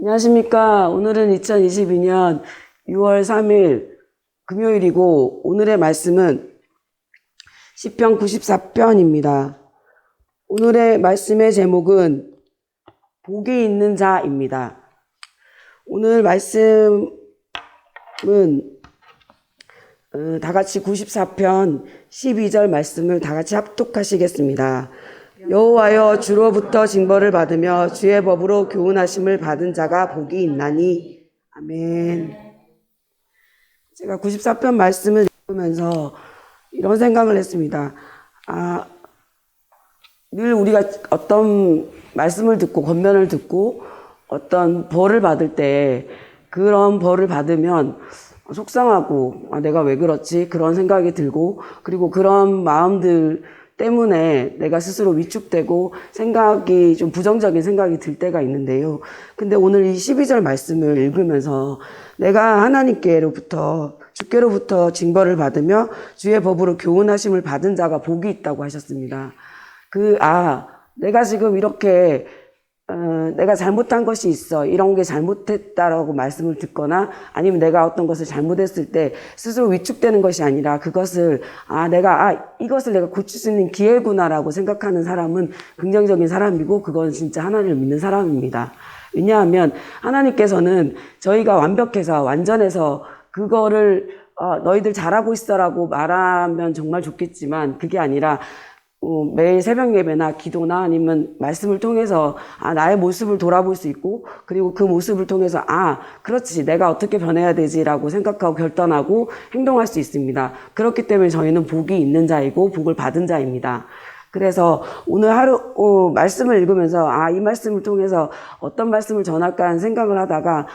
안녕하십니까. 오늘은 2022년 6월 3일 금요일이고 오늘의 말씀은 시편 94편입니다. 오늘의 말씀의 제목은 복이 있는 자입니다. 오늘 말씀은 다 같이 94편 12절 말씀을 다 같이 합독하시겠습니다. 여호와여, 주로부터 징벌을 받으며 주의 법으로 교훈하심을 받은 자가 복이 있나니. 아멘. 제가 94편 말씀을 읽으면서 이런 생각을 했습니다. 늘 우리가 어떤 말씀을 듣고 권면을 듣고 어떤 벌을 받을 때 그런 벌을 받으면 속상하고 내가 왜 그렇지? 그런 생각이 들고, 그리고 그런 마음들 때문에 내가 스스로 위축되고 생각이 좀 부정적인 생각이 들 때가 있는데요. 근데 오늘 이 12절 말씀을 읽으면서 내가 하나님께로부터 주께로부터 징벌을 받으며 주의 법으로 교훈하심을 받은 자가 복이 있다고 하셨습니다. 내가 지금 이렇게 내가 잘못한 것이 있어, 이런 게 잘못했다라고 말씀을 듣거나 아니면 내가 어떤 것을 잘못했을 때 스스로 위축되는 것이 아니라 그것을 이것을 내가 고칠 수 있는 기회구나라고 생각하는 사람은 긍정적인 사람이고, 그건 진짜 하나님을 믿는 사람입니다. 왜냐하면 하나님께서는 저희가 완벽해서 완전해서 그거를 너희들 잘하고 있어라고 말하면 정말 좋겠지만, 그게 아니라 매일 새벽 예배나 기도나 아니면 말씀을 통해서 나의 모습을 돌아볼 수 있고, 그리고 그 모습을 통해서 그렇지, 내가 어떻게 변해야 되지라고 생각하고 결단하고 행동할 수 있습니다. 그렇기 때문에 저희는 복이 있는 자이고 복을 받은 자입니다. 그래서 오늘 하루 말씀을 읽으면서 이 말씀을 통해서 어떤 말씀을 전할까 하는 생각을 하다가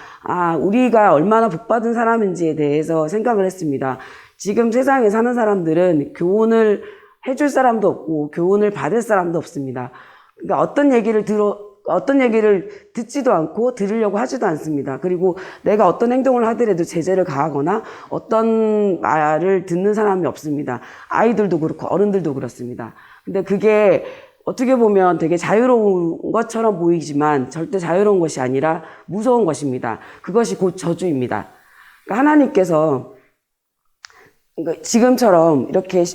우리가 얼마나 복받은 사람인지에 대해서 생각을 했습니다. 지금 세상에 사는 사람들은 교훈을 해줄 사람도 없고 교훈을 받을 사람도 없습니다. 그러니까 어떤 얘기를 듣지도 않고 들으려고 하지도 않습니다. 그리고 내가 어떤 행동을 하더라도 제재를 가하거나 어떤 말을 듣는 사람이 없습니다. 아이들도 그렇고 어른들도 그렇습니다. 근데 그게 어떻게 보면 되게 자유로운 것처럼 보이지만 절대 자유로운 것이 아니라 무서운 것입니다. 그것이 곧 저주입니다. 그러니까 하나님께서 지금처럼 이렇게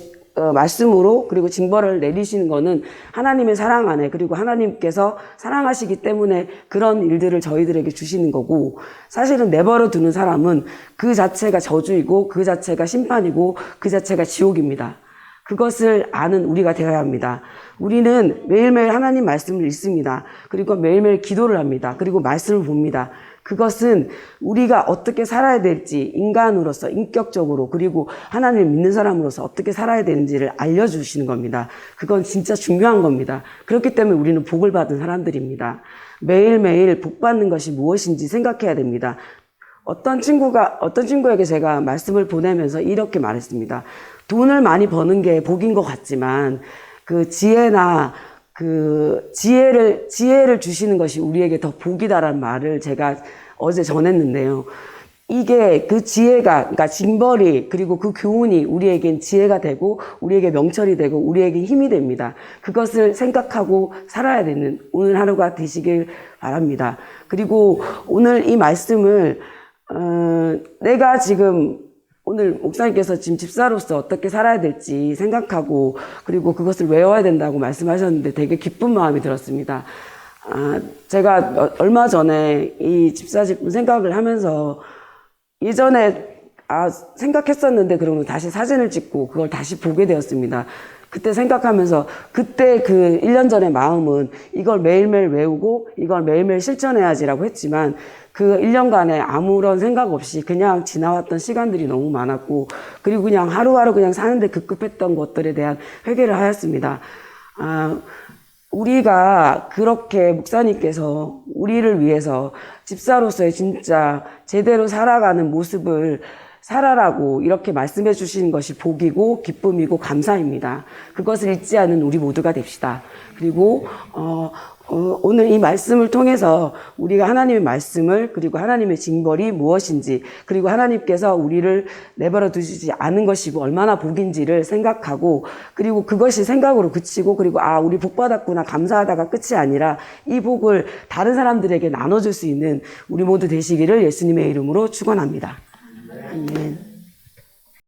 말씀으로 그리고 징벌을 내리시는 거는 하나님의 사랑 안에, 그리고 하나님께서 사랑하시기 때문에 그런 일들을 저희들에게 주시는 거고, 사실은 내버려 두는 사람은 그 자체가 저주이고 그 자체가 심판이고 그 자체가 지옥입니다. 그것을 아는 우리가 되어야 합니다. 우리는 매일매일 하나님 말씀을 읽습니다. 그리고 매일매일 기도를 합니다. 그리고 말씀을 봅니다. 그것은 우리가 어떻게 살아야 될지, 인간으로서 인격적으로, 그리고 하나님을 믿는 사람으로서 어떻게 살아야 되는지를 알려주시는 겁니다. 그건 진짜 중요한 겁니다. 그렇기 때문에 우리는 복을 받은 사람들입니다. 매일매일 복 받는 것이 무엇인지 생각해야 됩니다. 어떤 친구에게 제가 말씀을 보내면서 이렇게 말했습니다. 돈을 많이 버는 게 복인 것 같지만 그 지혜나 지혜를 주시는 것이 우리에게 더 복이다라는 말을 제가 어제 전했는데요. 이게 그 지혜가, 그러니까 징벌이, 그리고 그 교훈이 우리에겐 지혜가 되고, 우리에게 명철이 되고, 우리에게 힘이 됩니다. 그것을 생각하고 살아야 되는 오늘 하루가 되시길 바랍니다. 그리고 오늘 이 말씀을, 내가 지금 오늘 목사님께서 지금 집사로서 어떻게 살아야 될지 생각하고, 그리고 그것을 외워야 된다고 말씀하셨는데 되게 기쁜 마음이 들었습니다. 제가 얼마 전에 이 집사집 생각을 하면서 예전에 생각했었는데 그러면 다시 사진을 찍고 그걸 다시 보게 되었습니다. 그때 생각하면서 그때 그 1년 전의 마음은 이걸 매일매일 외우고 이걸 매일매일 실천해야지라고 했지만 그 1년간에 아무런 생각 없이 그냥 지나왔던 시간들이 너무 많았고, 그리고 그냥 하루하루 그냥 사는데 급급했던 것들에 대한 회개를 하였습니다. 우리가 그렇게 목사님께서 우리를 위해서 집사로서의 진짜 제대로 살아가는 모습을 살아라고 이렇게 말씀해 주시는 것이 복이고 기쁨이고 감사입니다. 그것을 잊지 않은 우리 모두가 됩시다. 그리고 오늘 이 말씀을 통해서 우리가 하나님의 말씀을 그리고 하나님의 징벌이 무엇인지 그리고 하나님께서 우리를 내버려 두시지 않은 것이 얼마나 복인지를 생각하고 그리고 그것이 생각으로 그치고 그리고 우리 복 받았구나 감사하다가 끝이 아니라 이 복을 다른 사람들에게 나눠줄 수 있는 우리 모두 되시기를 예수님의 이름으로 축원합니다. 아멘.